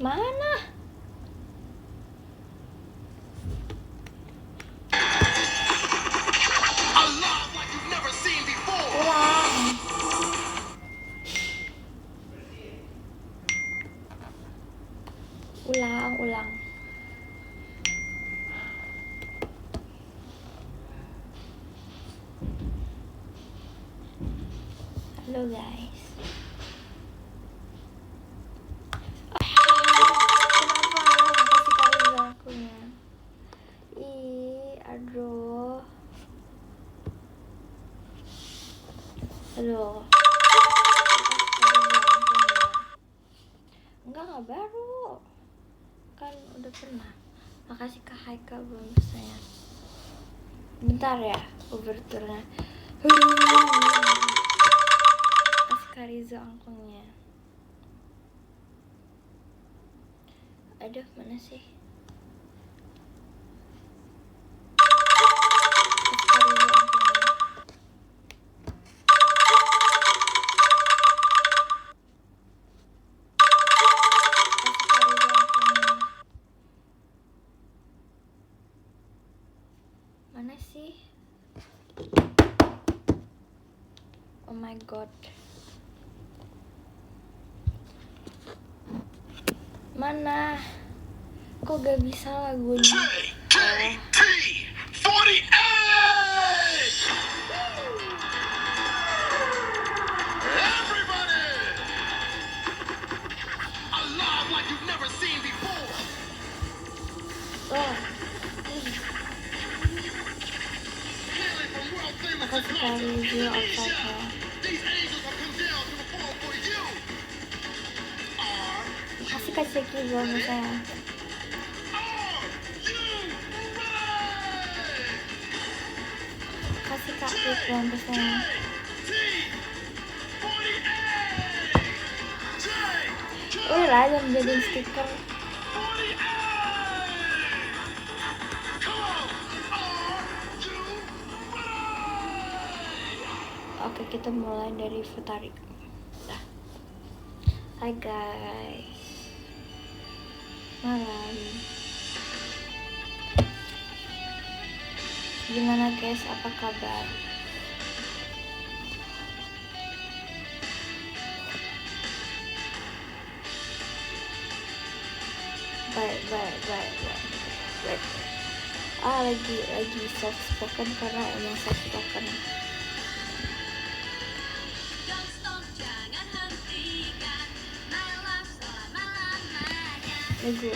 Mana? Ulang. Halo guys. Kenapa kasih tahu akunya? Aduh. Enggak baru. Kan udah pernah. Makasih Kak Haikal belum saya. Bentar ya, overturnya. Kasih Kak Riza angkungnya. Aduh, mana sih? Mana sih? Oh my god. Mana? Kok gak bisa lagunya? Makasih Kak Rizio Alfata. Makasih Kak Ceki belum saya. Makasih Kak Fit belum saya. Udah jangan jadiin stiker. Oke, kita mulai dari Futari. Hai guys. Malam. Gimana guys, apa kabar? Baik. Lagi soft spoken karena emang soft spoken. Lagu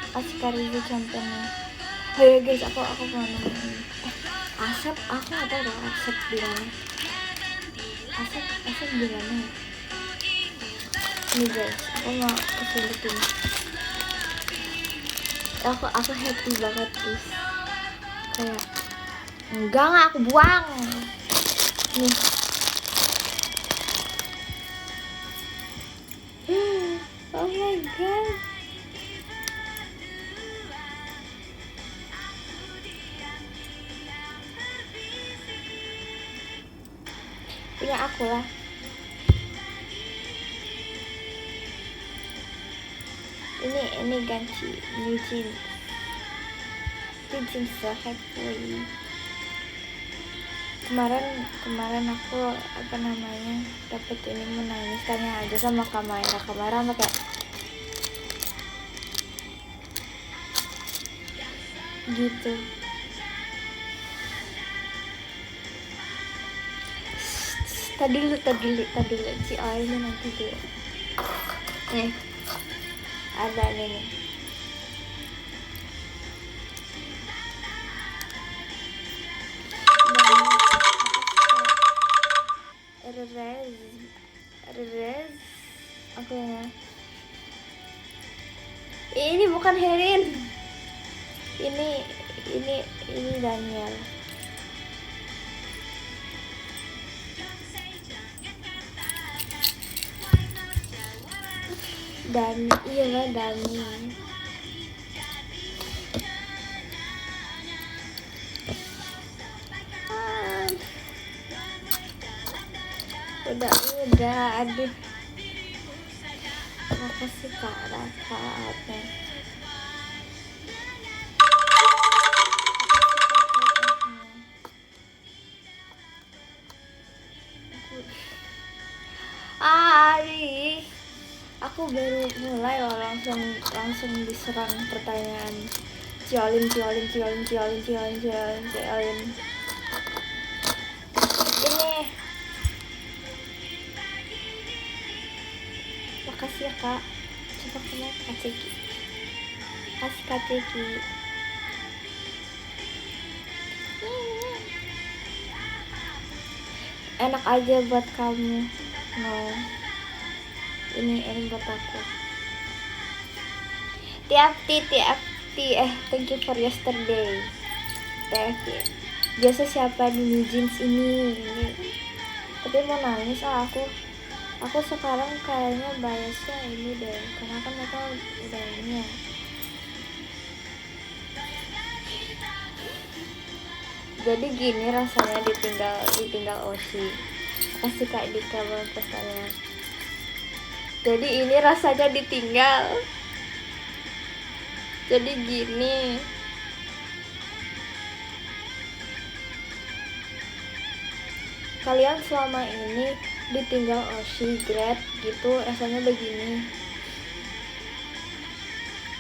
kasih Karizu contohnya. Oh ya guys, aku mau nanya. Asep, aku nggak tahu dong Asep di mana. Asep di mana? Nih guys, aku mau kesulitin. Aku happy banget guys. Kayak enggak aku buang. Nih. Oh my god. Punya aku lah. Ini ganti new jeans. Itu jeans so happy. Kemarin aku dapet ini menangis tanya aja sama kamera pakai gitu. Tadi dulu si airnya nanti dulu. Nih ada nih. Rez aku ya. Ini bukan Herin. Ini Daniel. Dani. Udah aduh. Makasih Kak Raka Alpen. Ari, aku baru mulai loh langsung diserang pertanyaan ciolin. Ini makasih ya Kak. Coba kena Kak Ceki. Kasih Kak Ceki. Enak aja buat kamu. No. Ini buat aku. TFT, thank you for yesterday. TFT. Biasa siapa di New Jeans ini? Tapi mau nangis aku sekarang kayaknya biasnya ini deh, karena kan mereka udah ini ya. Jadi gini rasanya ditinggal Oshi. Kasih Kak Dika pesannya. Jadi ini rasanya ditinggal. Jadi gini. Kalian selama ini ditinggal Oshi, Grab gitu, rasanya begini.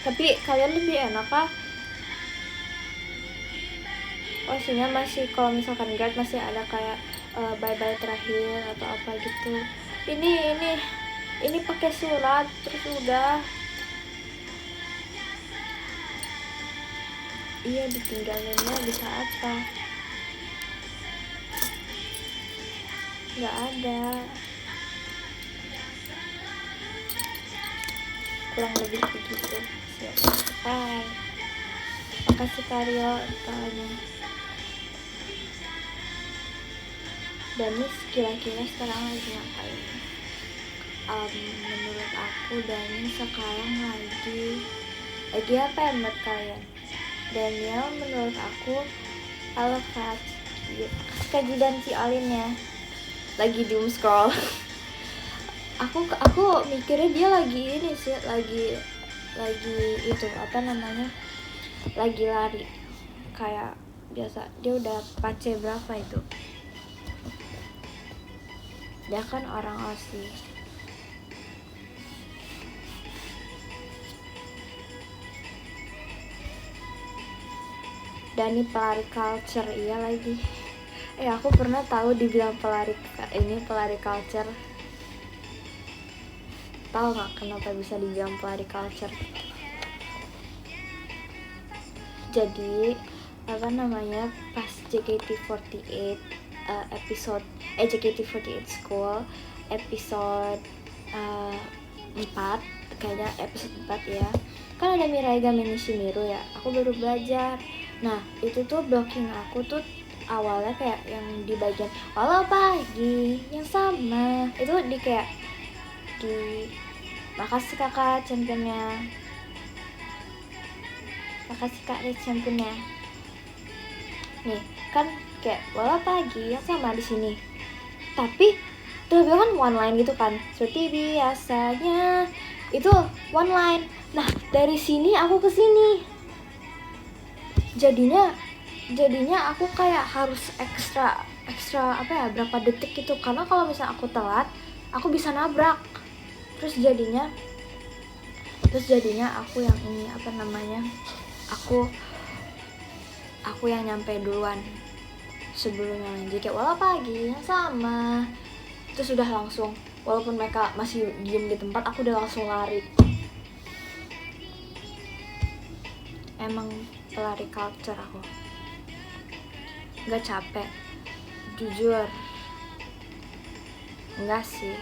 Tapi kalian lebih enak kah? Oshinya masih, kalau misalkan Grab masih ada kayak bye-bye terakhir atau apa gitu. Ini pakai surat terus udah. Iya, ditinggalinnya bisa apa? Nggak ada, kurang lebih begitu. Hai, makasih Karyo tanya. Danis kira-kira sekarang lagi ngapain? Menurut aku Danis sekarang lagi apa ya menurut kalian? Daniel menurut aku halo Kak Jidan Ciolin ya, lagi doom scroll. aku mikirnya dia lagi ini sih, lagi itu apa namanya, lagi lari kayak biasa. Dia udah pace berapa itu, dia kan orang Aussie. Dani pelari culture, iya lagi. Aku pernah tahu dibilang pelari culture. Tahu nggak kenapa bisa dibilang pelari culture? Jadi apa namanya, pas JKT48 episode JKT48 School episode 4 kayaknya, episode 4 ya, kan ada Mirai Game Nishimiru ya. Aku baru belajar. Nah itu tuh blocking aku tuh awalnya kayak yang di bagian walau pagi yang sama itu di kayak di makasih kakak championnya, makasih kak Red championnya. Nih kan kayak walau pagi yang sama di sini, tapi tuh kan one line gitu kan, seperti biasanya itu one line. Nah dari sini aku ke sini, jadinya aku kayak harus ekstra apa ya, berapa detik gitu, karena kalau misalnya aku telat aku bisa nabrak. Terus jadinya aku yang ini apa namanya, aku yang nyampe duluan sebelumnya lanjut kayak walau pagi yang sama. Terus udah langsung, walaupun mereka masih diem di tempat, aku udah langsung lari. Emang pelari culture aku. Nggak capek, jujur enggak sih.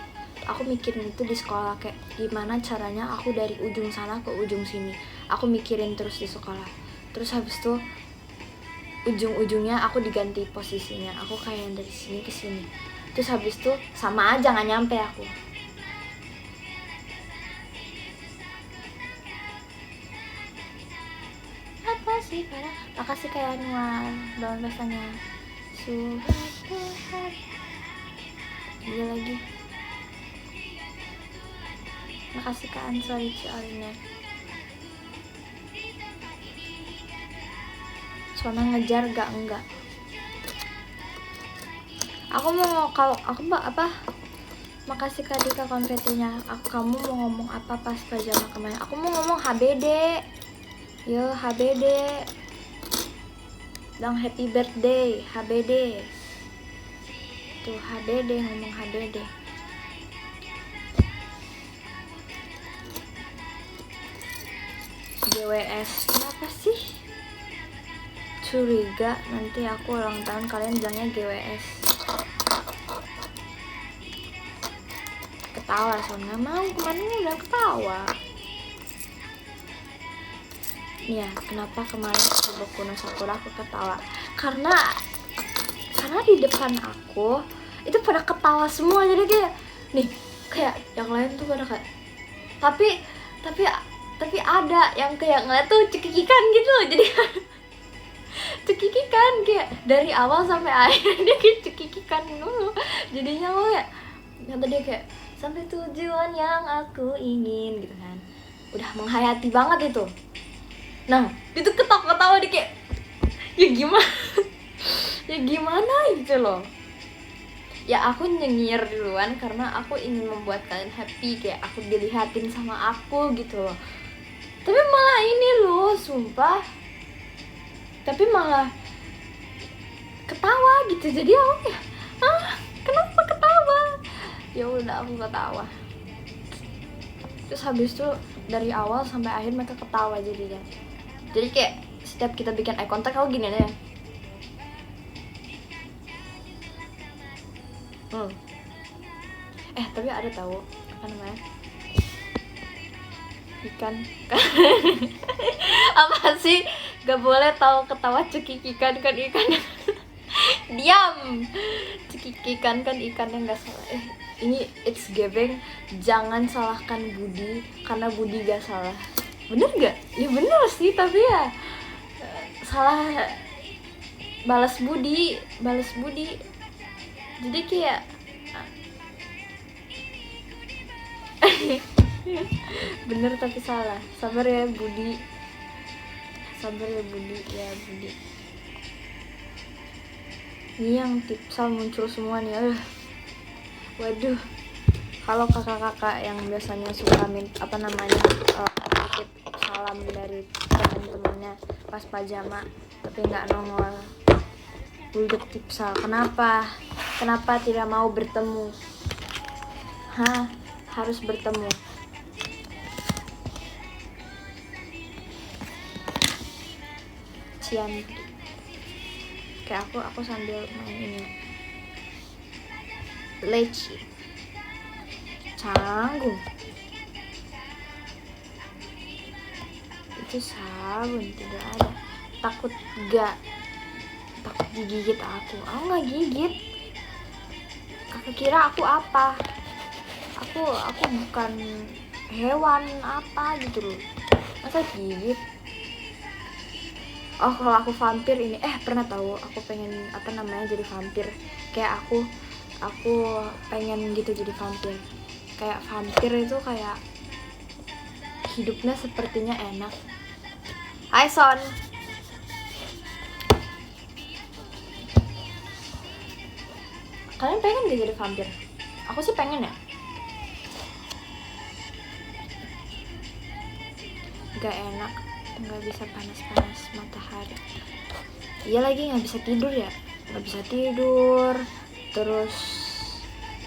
Aku mikirin itu di sekolah, kayak gimana caranya aku dari ujung sana ke ujung sini. Aku mikirin terus di sekolah. Terus habis itu ujung-ujungnya aku diganti posisinya, aku kayak yang dari sini ke sini. Terus habis itu sama aja nggak nyampe aku. Apa sih parah? Makasih kayak Anwar daun rasanya. Suatu hari. Iya lagi. Makasih Kak Ansori soalnya. Sona ngejar enggak. Aku mau kalau aku apa? Makasih Kak Dika konfetinya. Kamu mau ngomong apa pas pajama kemarin? Aku mau ngomong HBD. Yo HBD. Dong happy birthday HBD. Tuh HBD ngomong HBD. GWS. Kenapa sih? Curiga nanti aku ulang tahun kalian bilangnya GWS. Ketawa soalnya mau kemarin udah ketawa. Iya, kenapa kemarin di Boku no Sakura aku ketawa? Karena di depan aku itu pada ketawa semua, jadi kayak nih kayak yang lain tuh pada kayak tapi ada yang kayak ngeliat tuh cekikikan gitu loh, jadi cekikikan kayak dari awal sampai akhir dia kayak cekikikan dulu, jadinya lo ya kata dia kayak sampai tujuan yang aku ingin gitu kan, udah menghayati banget itu. Nah itu ketawa-ketawa dia kayak ya gimana gitu loh. Ya aku nyengir duluan karena aku ingin membuat kalian happy, kayak aku dilihatin sama aku gitu loh. Tapi malah ini loh, sumpah. Tapi malah ketawa gitu. Jadi aku kayak, kenapa ketawa? Ya udah aku ketawa. Terus habis itu dari awal sampai akhir mereka ketawa jadinya. Jadi kayak setiap kita bikin eye contact aku gini deh. Tapi ada tahu apa namanya? Ikan. Apa sih? Gak boleh tahu ketawa cekikikan kan ikan. Diam. Cekikikan kan ikannya nggak salah. Ini it's giving. Jangan salahkan Budi karena Budi gak salah. Bener gak? Ya bener sih, tapi ya salah balas Budi. Jadi kayak bener tapi salah. Sabar ya Budi. Ya Budi. Ini yang tipsal muncul semua nih. Waduh. Kalau kakak-kakak yang biasanya suka titip salam dari teman-temannya pas pajama tapi nggak nongol. Buldek tipsal. Kenapa tidak mau bertemu? Harus bertemu. Cian. Kayak aku sambil main ini. Leci. Canggung. Itu sabun tidak ada. Takut digigit aku nggak gigit. Kakak kira aku apa? Aku bukan hewan apa gitu loh, masa gigit. Kalau aku vampir ini pernah tahu aku pengen jadi vampir. Kayak aku pengen gitu jadi vampir. Kayak vampir itu kayak hidupnya sepertinya enak. Hai Son. Kalian pengen gak jadi vampir? Aku sih pengen ya. Gak enak, gak bisa panas-panas matahari. Iya lagi gak bisa tidur ya. Terus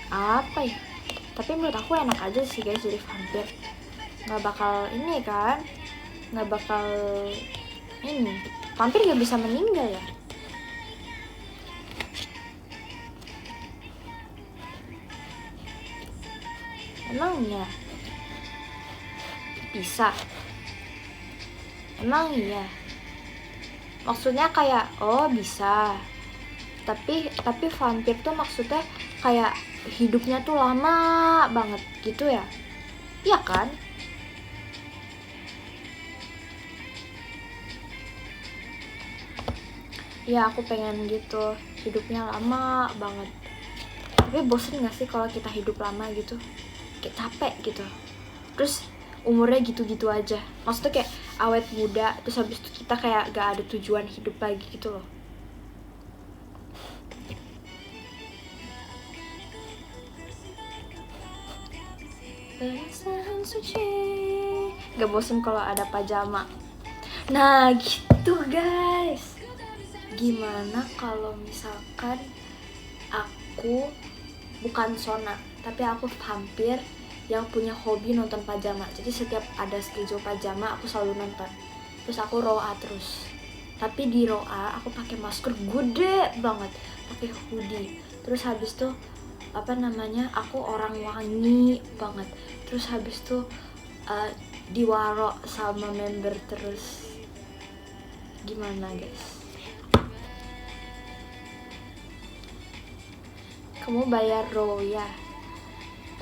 apa ya? Tapi menurut aku enak aja sih guys jadi vampir. Gak bakal ini kan. Vampir gak bisa meninggal ya. Emangnya bisa? Emang iya? Maksudnya kayak bisa. Tapi vampir tuh maksudnya kayak hidupnya tuh lama banget gitu ya. Iya kan? Ya aku pengen gitu, hidupnya lama banget. Tapi bosen gak sih kalau kita hidup lama gitu? Kayak capek gitu. terus umurnya gitu-gitu aja. Maksudnya kayak awet muda, terus habis itu kita kayak gak ada tujuan hidup lagi gitu loh. Perasaan suci, gak bosen kalau ada pajama. Nah gitu guys. Gimana kalau misalkan aku bukan Sona, tapi aku vampir yang punya hobi nonton pajama. Jadi setiap ada schedule pajama aku selalu nonton. Terus aku roa terus. Tapi di roa aku pakai masker gede banget, pakai hoodie. Terus habis tuh aku orang wangi banget. Terus habis tuh diwaro sama member terus. Gimana guys? Kamu bayar row ya?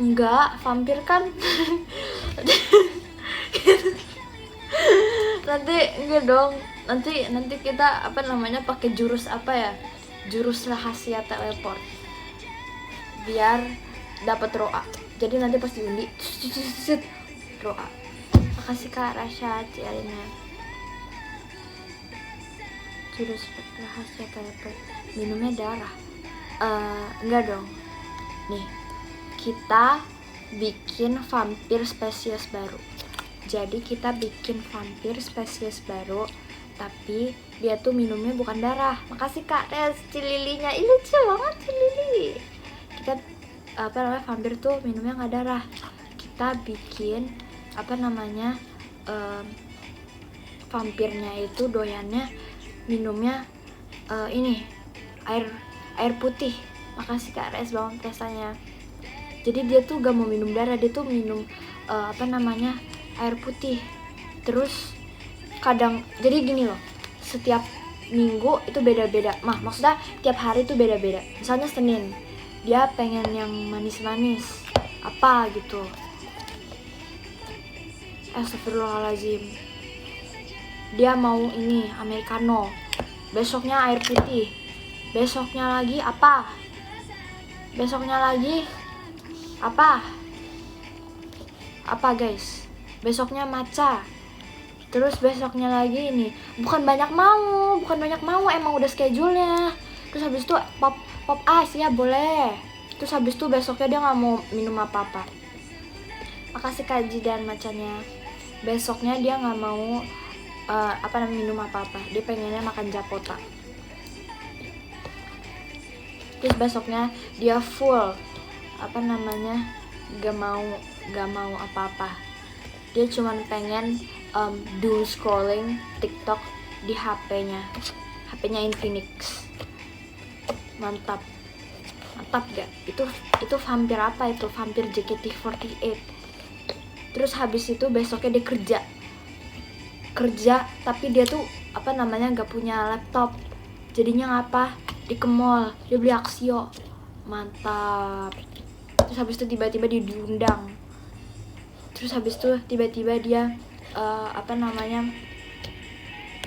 Enggak, vampir kan. Nanti enggak dong. Nanti kita pakai jurus apa ya? Jurus rahasia teleport. Biar dapat roa. Jadi nanti pas diundi roa. Makasih Kak Rasya, Cialina. Jurus rahasia teleport. Minumnya darah. Enggak dong. Nih, kita bikin vampir spesies baru. Jadi kita bikin vampir spesies baru, tapi dia tuh minumnya bukan darah. Makasih Kak Res, Cililinya. Ih lucu banget Cilili. Kita vampir tuh minumnya nggak darah. Kita bikin vampirnya itu doyannya minumnya ini air putih. Makasih Kak Res banget rasanya. Jadi dia tuh gak mau minum darah, dia tuh minum air putih. Terus kadang jadi gini loh, setiap minggu itu beda-beda. Maksudnya tiap hari itu beda-beda. Misalnya Senin dia pengen yang manis-manis apa gitu. Astagfirullahaladzim. Dia mau ini americano. Besoknya air putih. Besoknya lagi apa? Besoknya lagi apa guys? Besoknya matcha. Terus besoknya lagi ini. Bukan banyak mau, emang udah schedule-nya. Terus habis itu pop ice ya boleh. Terus habis itu besoknya dia nggak mau minum apa-apa. Makasih Kaji dan macanya. Besoknya dia nggak mau minum apa-apa. Dia pengennya makan japota. Terus besoknya dia full gak mau apa-apa. Dia cuman pengen doom scrolling TikTok di HP-nya Infinix. Mantap gak? Itu vampir apa itu? Vampir JKT48. Terus habis itu besoknya dia kerja tapi dia tuh gak punya laptop. Jadinya ngapa? Di ke mall, dia beli Axio. Mantap. Terus habis itu tiba-tiba dia diundang. Terus habis itu tiba-tiba dia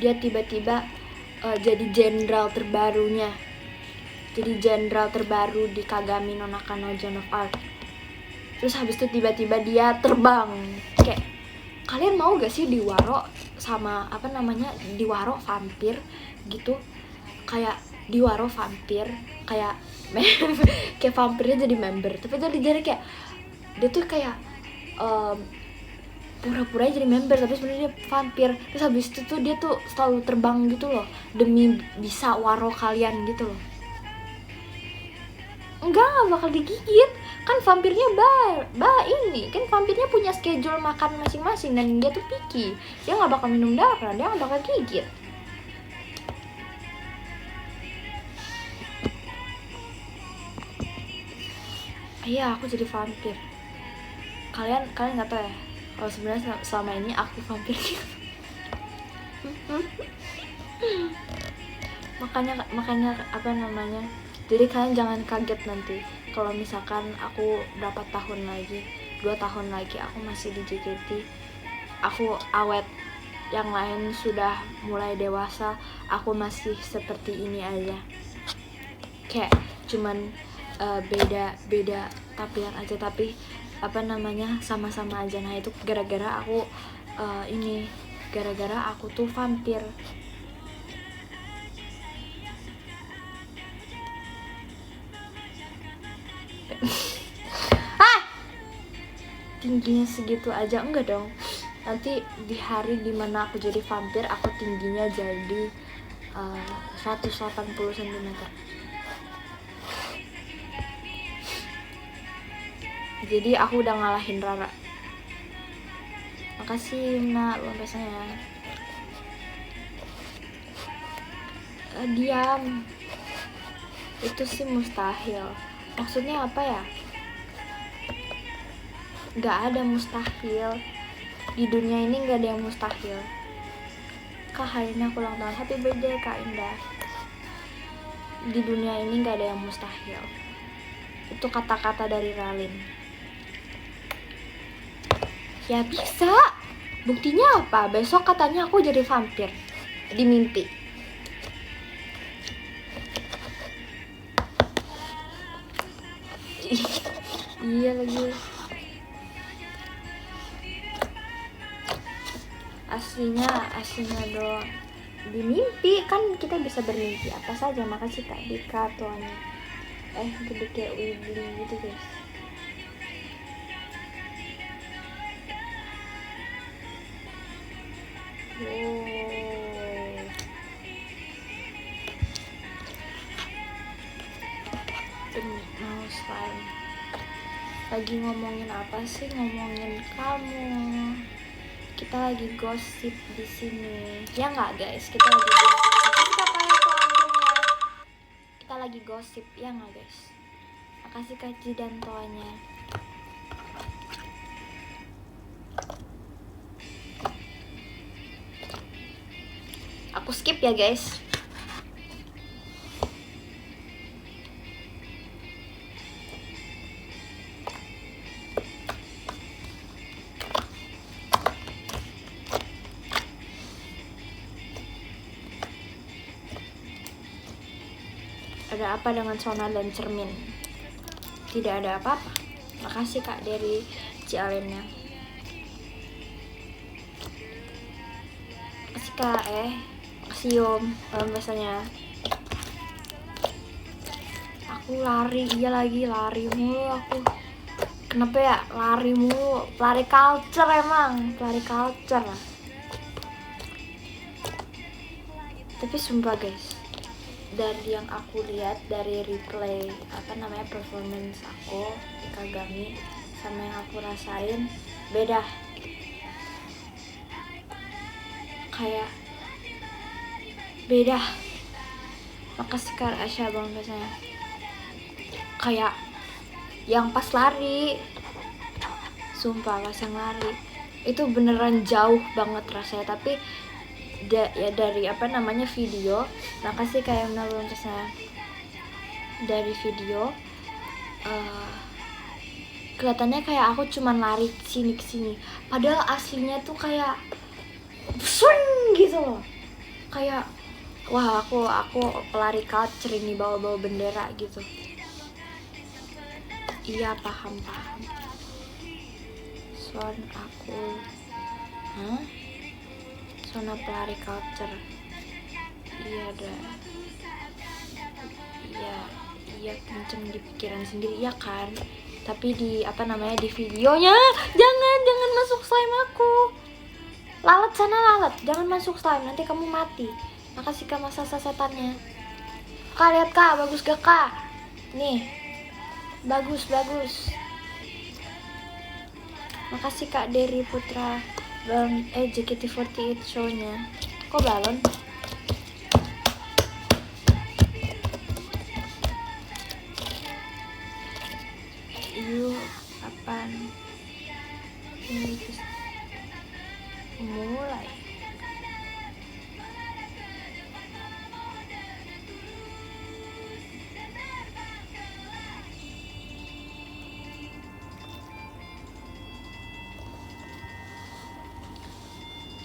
dia tiba-tiba jadi jenderal terbarunya. Jadi jenderal terbaru di Kagami no Nakano Zone of Art. Terus habis itu tiba-tiba dia terbang. Kayak kalian mau gak sih diwaro sama diwaro vampir gitu? Kayak diwaro vampir kayak kayak vampirnya jadi member, tapi jadi kayak dia tuh kayak pura-pura jadi member tapi sebenarnya dia vampir. Terus habis itu tuh dia tuh selalu terbang gitu loh demi bisa waro kalian gitu loh. Enggak bakal digigit kan, vampirnya ini kan vampirnya punya schedule makan masing-masing dan dia tuh picky. Dia nggak bakal minum darah, dia nggak bakal gigit. Iya, aku jadi vampir. Kalian nggak tahu ya kalau sebenarnya selama ini aku vampir. makanya jadi kalian jangan kaget nanti kalau misalkan aku berapa tahun lagi, 2 tahun lagi aku masih di JKT, aku awet, yang lain sudah mulai dewasa, aku masih seperti ini aja. Kayak cuman beda tampilan aja, tapi sama-sama aja. Nah itu gara-gara aku gara-gara aku tuh vampir. Tingginya segitu aja enggak dong, nanti di hari dimana aku jadi vampir aku tingginya jadi 180 cm. Jadi aku udah ngalahin Rara. Makasih Nak lompesnya. Diam, itu sih mustahil. Maksudnya apa ya? Gak ada mustahil di dunia ini, gak ada yang mustahil. Kak, hari ini aku ulang tahun, happy birthday Kak Indah. Di dunia ini gak ada yang mustahil. Itu kata-kata dari Ralin. Ya bisa. Buktinya apa? Besok katanya aku jadi vampir di mimpi. Iya lagi. Aslinya doang. Di mimpi kan kita bisa bermimpi apa saja. Makasih Kak Dika tuanya. Gede kayak Wibli gitu guys. Mau slime. Lagi ngomongin apa sih? Ngomongin kamu. Kita lagi gosip di sini. Ya nggak guys? Kita lagi gosip. Kita lagi gosip, ya nggak guys? Makasih Kak Ji dan toanya. Aku skip ya guys. Ada apa dengan Sona dan cermin? Tidak ada apa-apa. Makasih Kak dari Cialennya. Makasih Kak makasih Yom. Biasanya aku lari, iya lagi lari mulu aku. Kenapa ya lari mulu? Pelari culture emang, pelari culture. Tapi sumpah guys, dari yang aku lihat dari replay performance aku di Kagami sama yang aku rasain beda. Kayak beda. Makasih Kak Asya bang biasanya. Kayak yang pas lari, sumpah pas yang lari itu beneran jauh banget rasanya. Tapi ya dari video. Makasih kayak menurutnya dari video kelihatannya kayak aku cuman lari sini kesini, padahal aslinya tuh kayak swing gitu loh. Kayak wah aku pelari culture ini, bawa bendera gitu. Iya paham. Son aku Sona pelari culture. Iya dah. Iya kenceng di pikiran sendiri ya kan. Tapi di di videonya jangan masuk slime aku. Lalat sana lalat, jangan masuk slime, nanti kamu mati. Makasih Kak masa setannya. Kak lihat Kak, bagus gak Kak? Nih. Bagus. Makasih Kak Dery Putra. Bang JKT48 show-nya. Kok balon? Yuk, apaan? Mulai.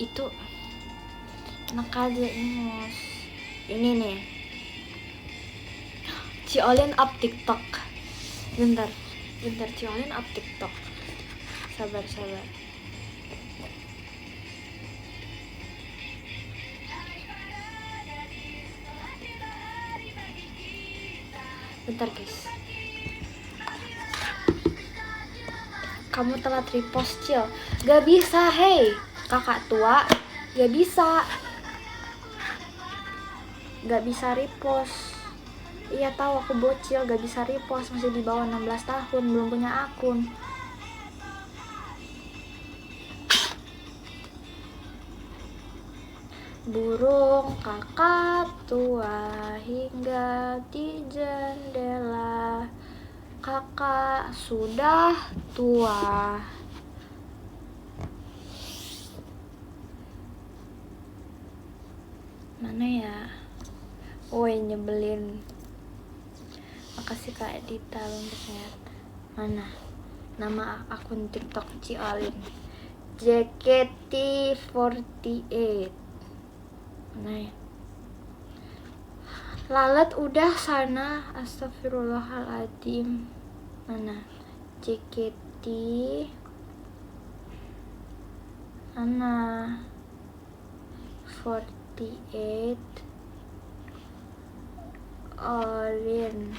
Itu enak aja Imos. Ini nih Ciolin up TikTok. Bentar Ciolin up TikTok. sabar. Bentar guys. Kamu telat repost, Cil. Gak bisa, hey kakak tua. Gak bisa repost. Iya tahu aku bocil, gak bisa repost. Masih di bawah 16 tahun, belum punya akun. Burung kakak tua hingga di jendela. Kakak sudah tua. Mana ya? Woi, nyebelin. Makasih Kak Dita untuk mana? Nama akun TikTok Ciolin. JKT48. Mana ya? Lalat udah sana. Astagfirullahaladzim. Mana? JKT. Mana? 48. Olin.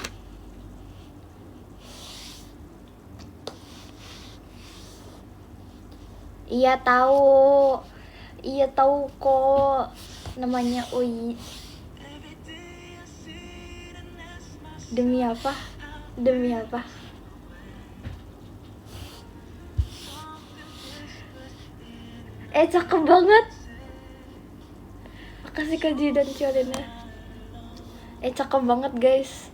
Iya tahu kok namanya. Oi, demi apa cakep banget. Makasih Kak Ji dan Ciolinnya. Cakep banget guys.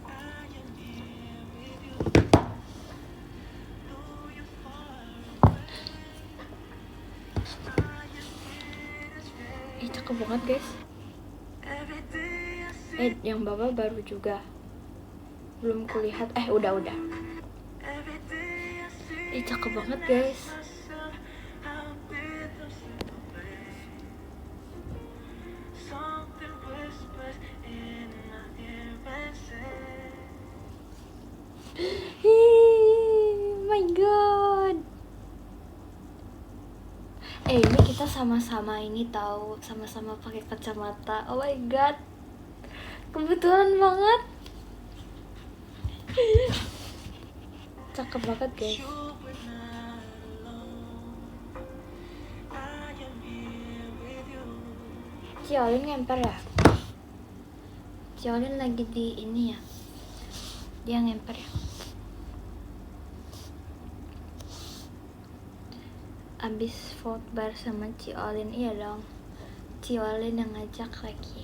Cakep banget guys. Yang bawah baru juga. Belum kulihat. Udah. Cakep banget guys. My god. Ini kita sama-sama ini tahu, sama-sama pakai kacamata. Oh my god. Kebetulan banget. Cakep banget guys. Ciolin ngemper ya? Ciolin lagi di ini ya? Dia ngemper ya? Abis vote bar sama Ciolin. Iya dong, Ciolin yang ngajak lagi.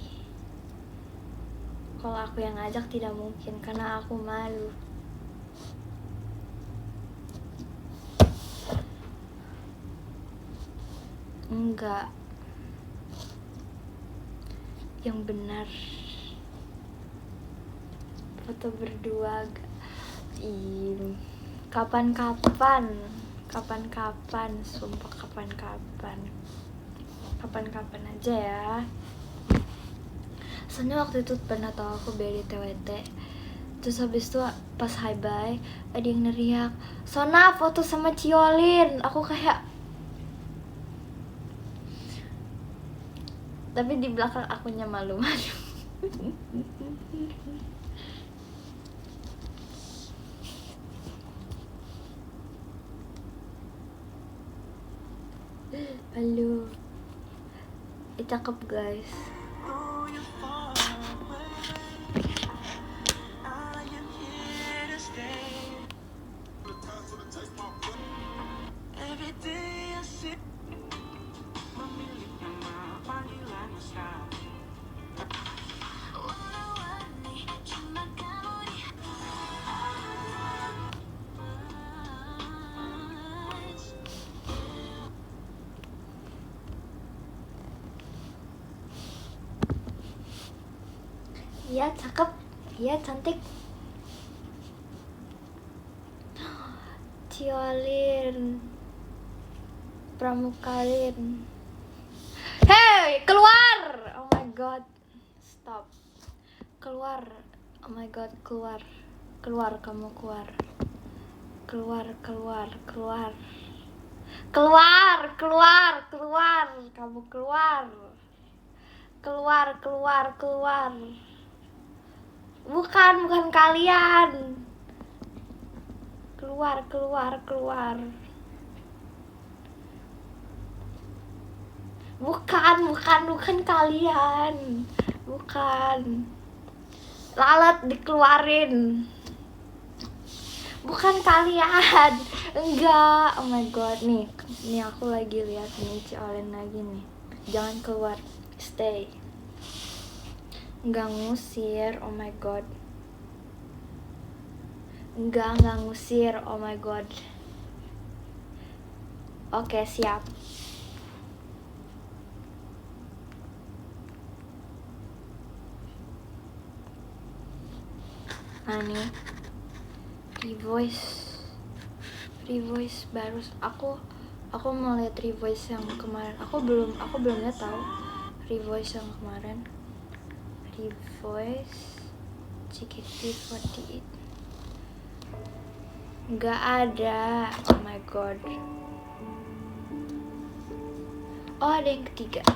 Kalau aku yang ngajak tidak mungkin, karena aku malu. Enggak, yang benar foto berdua. Kapan-kapan, sumpah kapan-kapan aja ya. Soalnya waktu itu pernah tau aku BDTWT, terus habis itu pas hi bye ada yang neriak, "Sona foto sama Ciolin." Aku kayak, tapi di belakang akunya malu-malu. Halo. Cakep guys. Iya cakep, iya cantik. Ciolin, Pramukarin. Hey, keluar! Oh my god, stop. Keluar, oh my god, keluar. Keluar, kamu keluar. Keluar. Keluar, kamu keluar. Keluar. Bukan kalian. Keluar. Bukan kalian. Bukan. Lalat dikeluarin. Bukan kalian. Enggak. Oh my god, nih aku lagi lihat nih Ciolin lagi nih. Jangan keluar. Stay. Enggak ngusir. Oh my god. Enggak ngusir. Oh my god. Oke, siap. Nah nih, revoice baru. Aku mau lihat revoice yang kemarin. Aku belum lihat tahu revoice yang kemarin. Revoice JKT48 nggak ada. Oh my god. Oh, ada yang ketiga.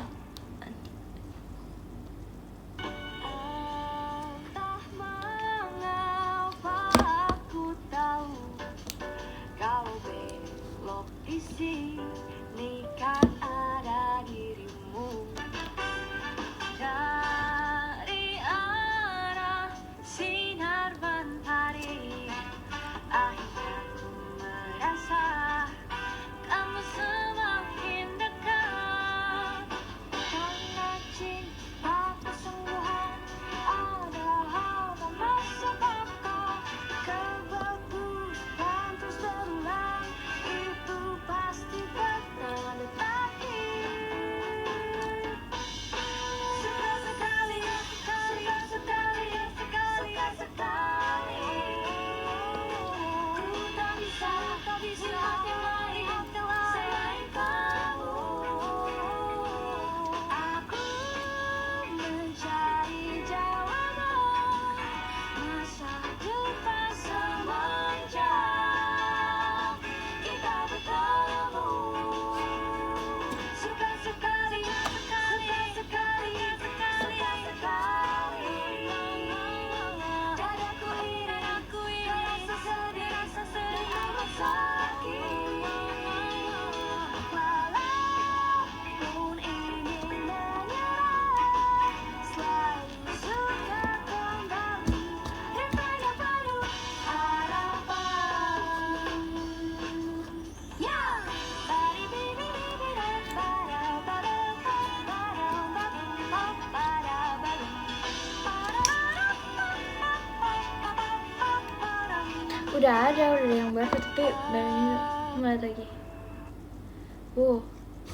Udah ada yang baru, tapi barunya mulai lagi.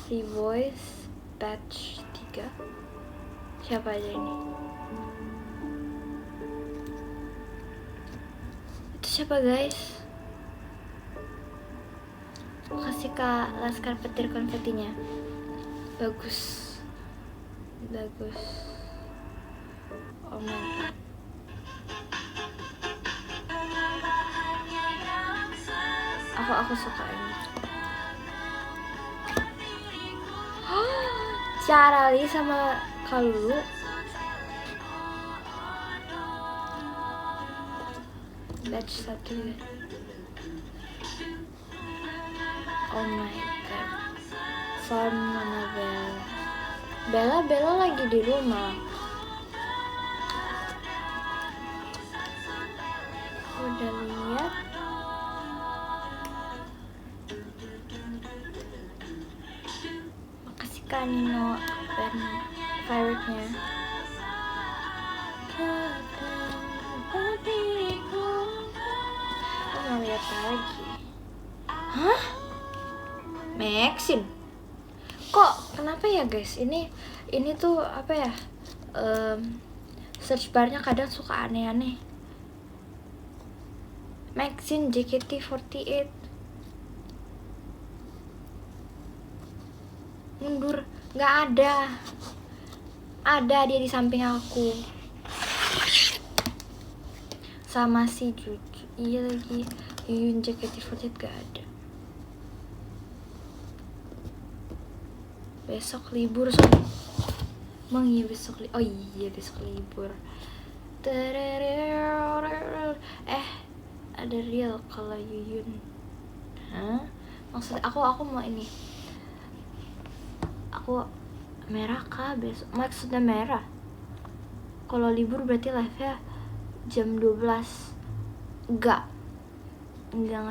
Revoice batch 3. Siapa aja ini? Itu siapa guys? Kasih Kak Laskar petir konfetinya. Bagus. Oh my god. Aku suka ini. Carali sama Kalulu. Batch 1. Oh my god. Son mana Bella lagi di rumah. Udah lihat. Makasih Kak Nino dan favorite-nya. Aku mau lihat lagi. Hah? Maxine? Kok kenapa ya guys? Ini tuh apa ya? Search barnya kadang suka aneh-aneh. Maxine JKT48. Mundur, nggak ada. Ada dia di samping aku. Sama si Juju. Iya lagi. Yuyun JKT48 gak ada. Besok libur Emang iya besok oh iya besok libur. Ada real kalau Yuyun. Hah? Maksud aku mau ini. Aku merah kah besok? Maksudnya merah. Kalau libur berarti live-nya jam 12. Enggak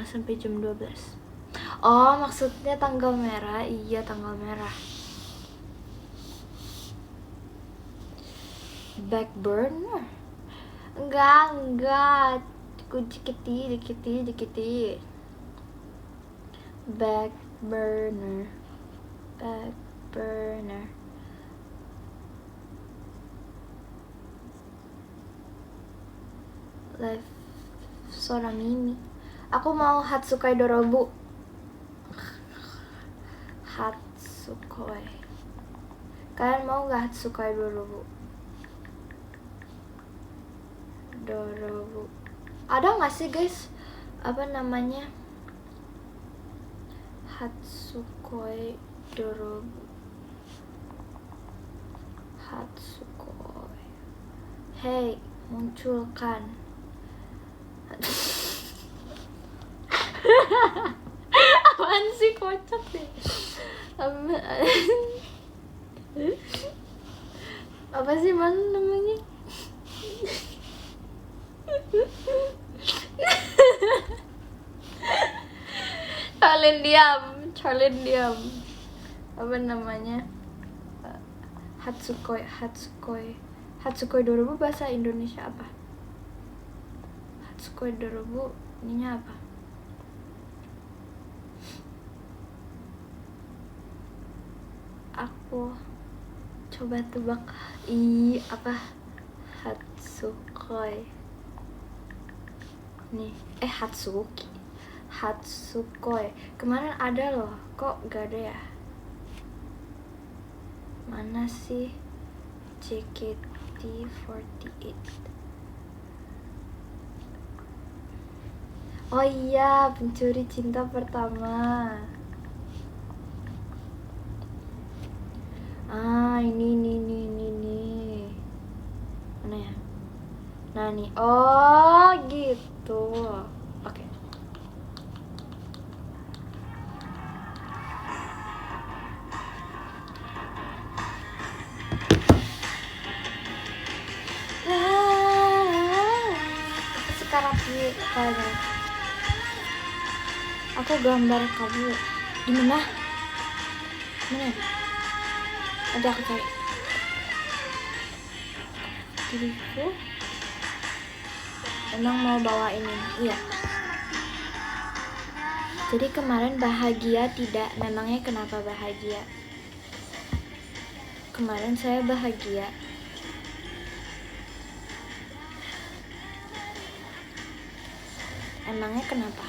sampai jam 12. Oh, maksudnya tanggal merah. Iya, tanggal merah. Back burner. Enggak. Dikiti. Back burner. Live Sora Mimi. Aku mau Hatsukoi Dorobu. Hatsukoi. Kalian mau gak Hatsukoi Dorobu? Ada gak sih guys? Apa namanya? Hatsukoi Dorobu. Hatsukoi. Hey, munculkan. Apaan sih, kocak deh. Apa sih mana namanya? Kalian diam. Apa namanya? Hatsukoi Dorobu bahasa Indonesia apa? Hatsukoi Dorobu ininya apa? Aku coba tebak. Apa? Hatsukoi. Nih, Hatsukoi. Kemarin ada loh, kok gak ada ya? Mana sih JKT48? Oh iya, pencuri cinta pertama. Ini. Mana ya? Nah nih, oh gitu. Oke. Sekarang sih kayaknya. Aku gambar kamu di mana? Nanti aku cari. Diriku emang mau bawa ini. Iya. Jadi kemarin bahagia tidak? Memangnya kenapa bahagia? Kemarin saya bahagia. Emangnya kenapa?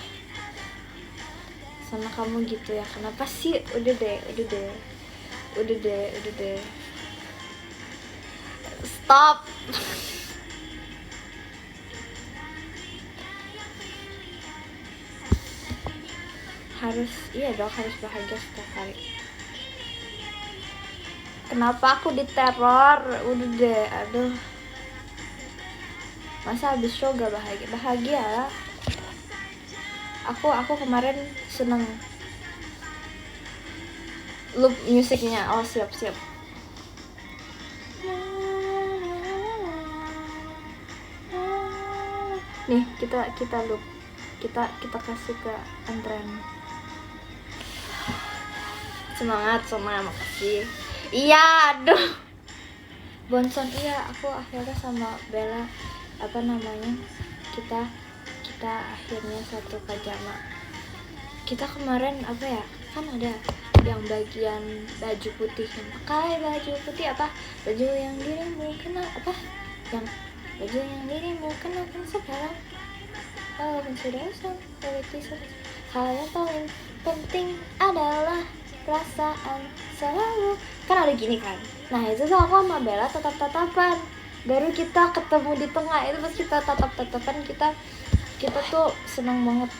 Sama kamu gitu ya? Kenapa sih? Udah deh. Stop. Harus bahagia setiap hari. Kenapa aku diteror? Udah deh, aduh. Masa habis show gak bahagia? Bahagia lah. Aku kemarin seneng loop musiknya. Oh siap. Nih kita loop. Kita kasih ke antren. Semangat, makasih. Iya, aduh. Bonson, iya, aku akhirnya sama Bella kita akhirnya satu pajama. Kita kemarin kan ada yang bagian baju putih, pakai baju putih baju yang dirimu kenal baju yang dirimu kenakan sekarang. Walaupun sudah hal yang paling penting adalah perasaan selalu. Kan ada gini kan. Nah itu tuh aku sama Bella tatap-tatapan. Baru kita ketemu di tengah itu pas kita tatap-tatapan kita tuh senang banget.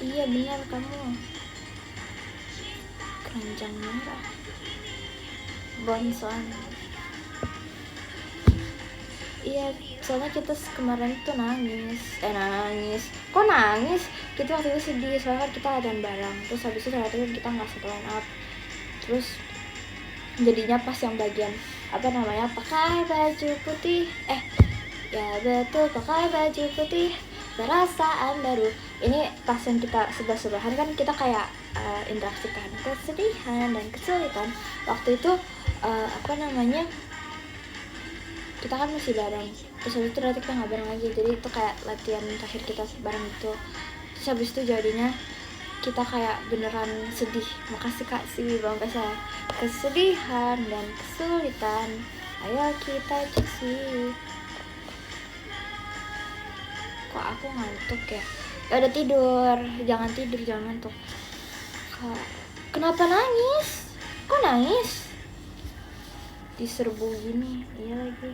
Iya benar kamu. Keranjang merah. Bonson. Iya, soalnya kita kemarin tuh nangis. Kok nangis? Kita waktu itu sedih, soalnya kita latihan bareng. Terus habis itu ternyata kita nggak satu line up. Terus jadinya pas yang bagian pakai baju putih. Ya betul, pakai baju putih. Perasaan baru. Ini pas yang kita sebelah-sebelahan kan kita kayak interaksikan kesedihan dan kesulitan. Waktu itu kita kan masih bareng, terus habis itu ternyata kita nggak bareng lagi, jadi itu kayak latihan terakhir kita bareng itu. Terus habis itu jadinya kita kayak beneran sedih, makasih bangga saya, kesedihan dan kesulitan, ayo kita cuci. Kok aku ngantuk ya? Ya udah tidur, jangan ngantuk. Kenapa nangis? Kok nangis? Diserbu gini, iya lagi.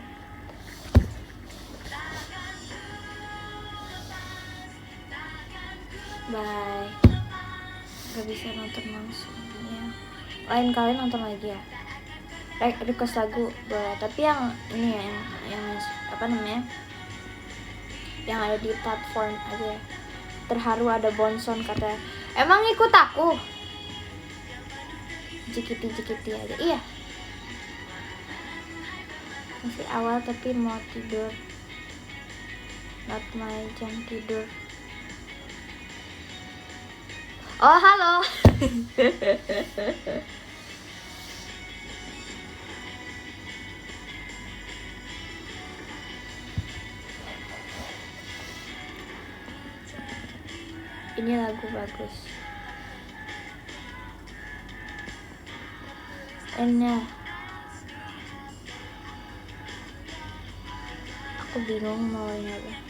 Bye. Gak bisa nonton langsung ya. Lain kali nonton lagi ya. Request lagu boleh, tapi yang ini ya, yang ada di platform aja. Terharu ada Bonson katanya. Emang ikut aku? Jikiti aja. Iya. Masih awal tapi mau tidur. Not my jam tidur. Oh halo. Ini lagu bagus. Enak. Aku bingung mau ini apa.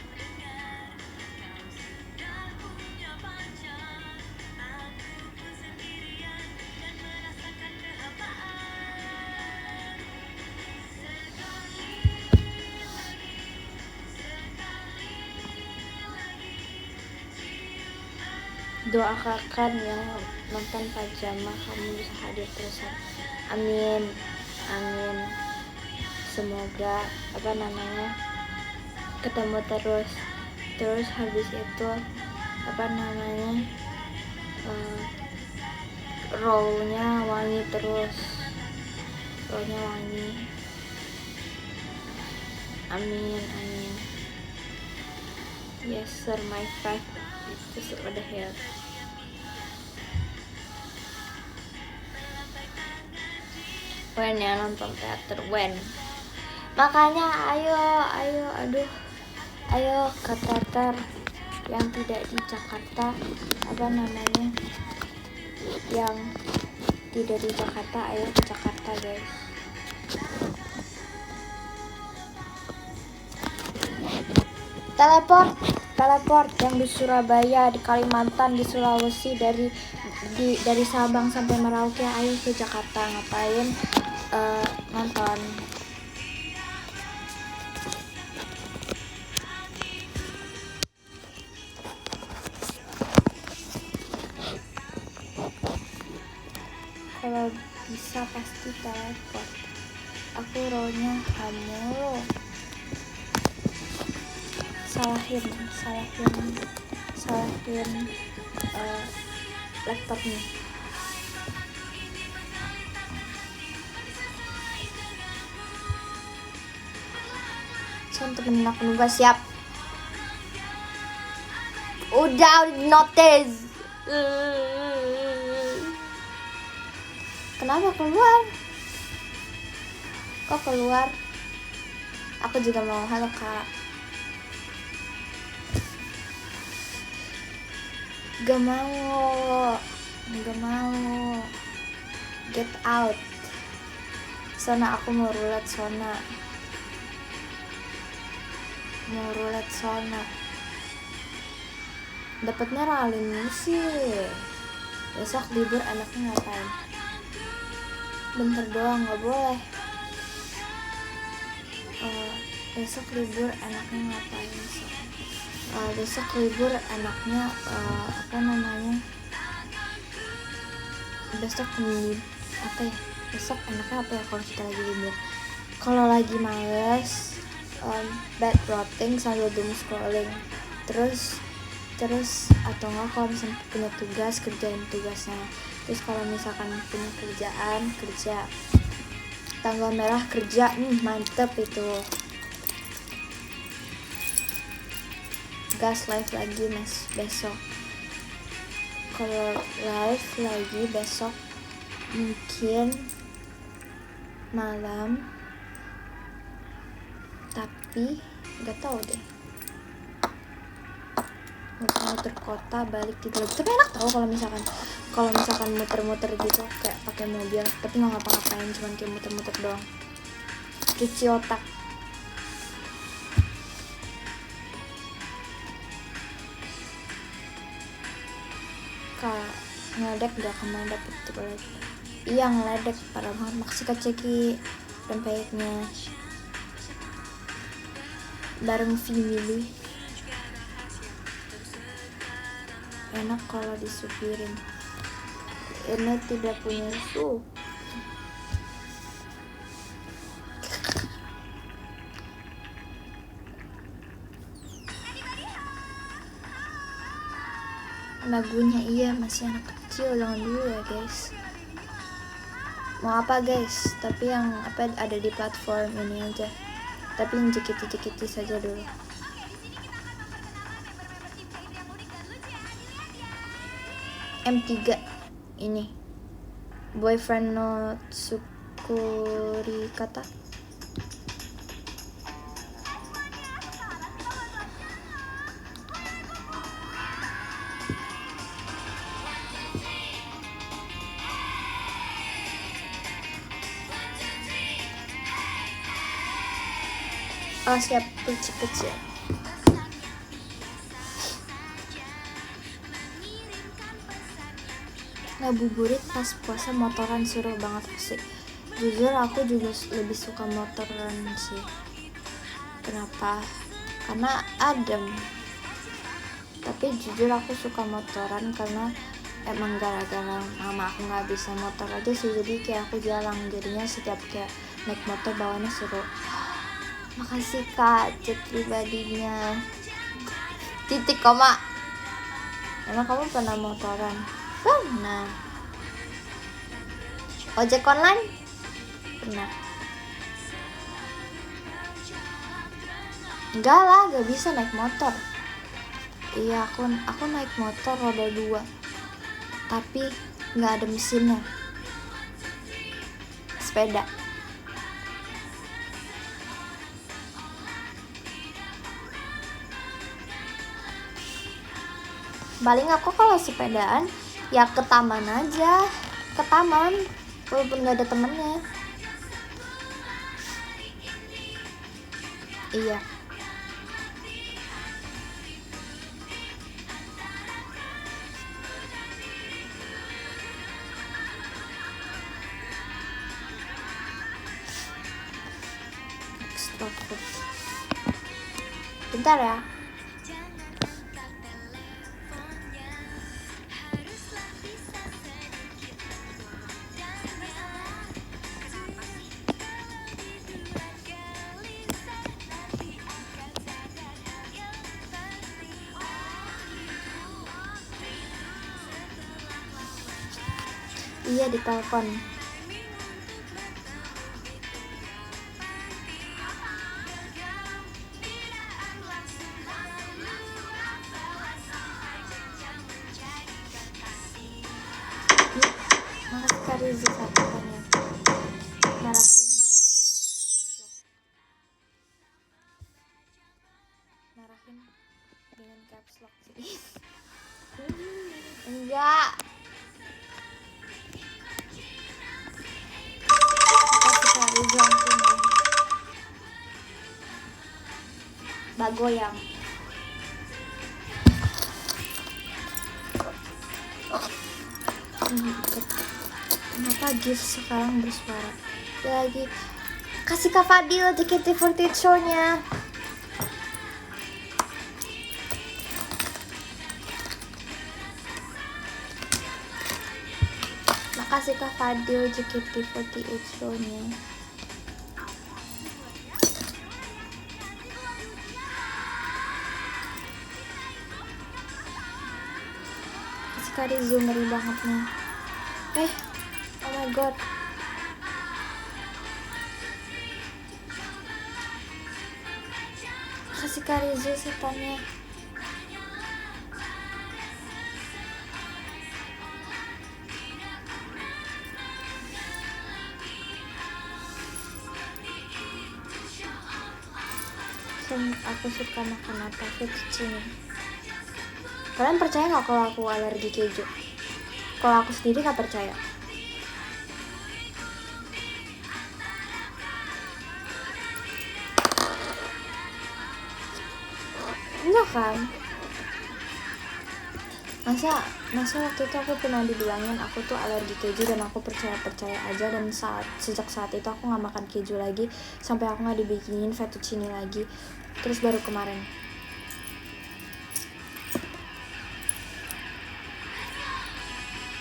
Doakan yang nonton pajama kamu bisa hadir terus. Amin. Semoga ketemu terus habis itu rollnya wangi terus. Rollnya wangi. Amin. Yes sir, my faith is over the hill. When ya nonton teater, when? Makanya ayo ke teater yang tidak di Jakarta, yang tidak di Jakarta, ayo ke Jakarta guys. Teleport yang di Surabaya, di Kalimantan, di Sulawesi, dari Sabang sampai Merauke, ayo ke Jakarta. Ngapain nonton? Kalau bisa pasti teleport. Aku rollnya hamuro. Salahin laptopnya. Temenin aku juga siap. Udah notice. Kenapa keluar? Kok keluar? Aku juga mau. Halo kak. Gak mau. Get out. Sona, aku mau roulette Sona. Dapatnya Ralin sih. Besok libur anaknya ngapain? Bentar doang, gak boleh. Besok libur anaknya ngapain sih? besok libur enaknya apa namanya, besok apa ya, besok enaknya apa ya kalau kita lagi libur. Kalau lagi males bed rotting sambil doom scrolling, terus atau enggak kalau misalnya punya tugas kerjain tugasnya. Terus kalau misalkan punya kerjaan kerja, tanggal merah kerja, mantep itu. Gas live lagi besok. Kalau live lagi besok mungkin malam, tapi nggak tahu deh, muter kota balik tidur. Tapi enak tau kalau misalkan muter-muter gitu kayak pakai mobil, tapi nggak ngapa-ngapain, cuman kayak muter-muter doang, cuci otak. Kak ngeledek gak kemana dapet tuh lagi? Iya ngeledek parah banget. Makasih Kak Ceki dompetnya bareng family. Enak kalau disupirin. Ini tidak punya sup. Lagunya iya masih anak kecil, jangan dulu ya guys. Mau apa guys? Tapi yang apa ada di platform ini aja. Tapi yang jekiti saja dulu. M3 ini boyfriend no Tsukuri kata. Oh siap, kecil. Ngabuburit pas puasa motoran seru banget sih. Jujur aku juga lebih suka motoran sih. Kenapa? Karena adem. Tapi jujur aku suka motoran karena emang gara-gara mama aku nggak bisa motor aja sih, jadi kayak aku jarang, jadinya setiap kayak naik motor bawaannya seru. Makasih Kak, chat pribadinya titik koma. Emang kamu pernah motoran? Pernah. Ojek online? Pernah. Enggak lah, gak bisa naik motor. Iya, aku naik motor roda 2, tapi gak ada mesinnya. Sepeda. Paling aku kalau sepedaan ya ke taman aja, ke taman walaupun gak ada temennya. Iya. Extrovert. Bentar ya. Iya, ditelepon. Makasih Kak Rizi satuannya. Marahin dengan caps lock sih. Enggak. Bagoyang. Kenapa gift sekarang bersuara? Ya lagi kasih Kak Fadil JKT48 show-nya. kasih ke Fadil JKT48 show-nya. Kasih ke Rizzo, ngeri banget nih. Oh my god. Kasih ke Rizzo setannya. Aku suka makan apa? Fettuccine. Kalian percaya nggak kalau aku alergi keju? Kalau aku sendiri nggak percaya. Enggak kan? Masa waktu itu aku pernah dibilangin aku tuh alergi keju dan aku percaya aja, dan sejak saat itu aku nggak makan keju lagi sampai aku nggak dibikinin fettuccine lagi. Terus baru kemarin.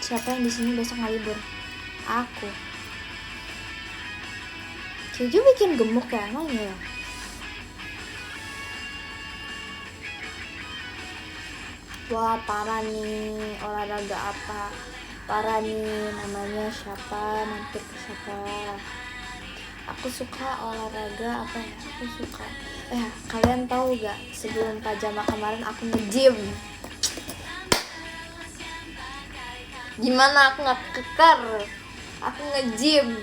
Siapa yang di sini besok nggak libur? Aku. Keju bikin gemuk ya, emang ya? Wah, parah nih, olahraga apa? Parah nih, namanya siapa? Mampir ke siapa? Aku suka olahraga apa ya? Aku suka. Kalian tahu gak? Sebelum pajama kemarin aku nge-gym. Gimana aku nggak keker? Aku nge-gym.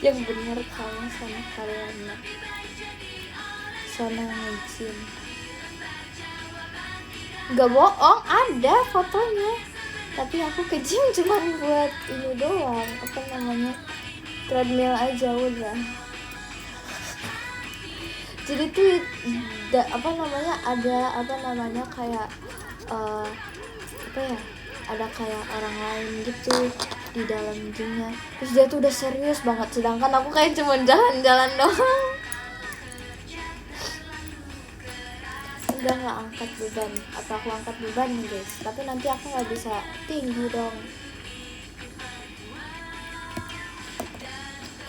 Yang bener kamu sama kalian. Sana nge-gym. Gak bohong, ada fotonya. Tapi aku ke gym cuman buat ini doang. Apa namanya? Treadmill aja udah. Jadi tuh ada kayak ada kayak orang lain gitu di dalam gymnya. Terus dia tuh udah serius banget, sedangkan aku kayak cuma jalan-jalan doang. Udah nggak angkat beban. Apa aku angkat beban nih guys? Tapi nanti aku nggak bisa tinggi dong.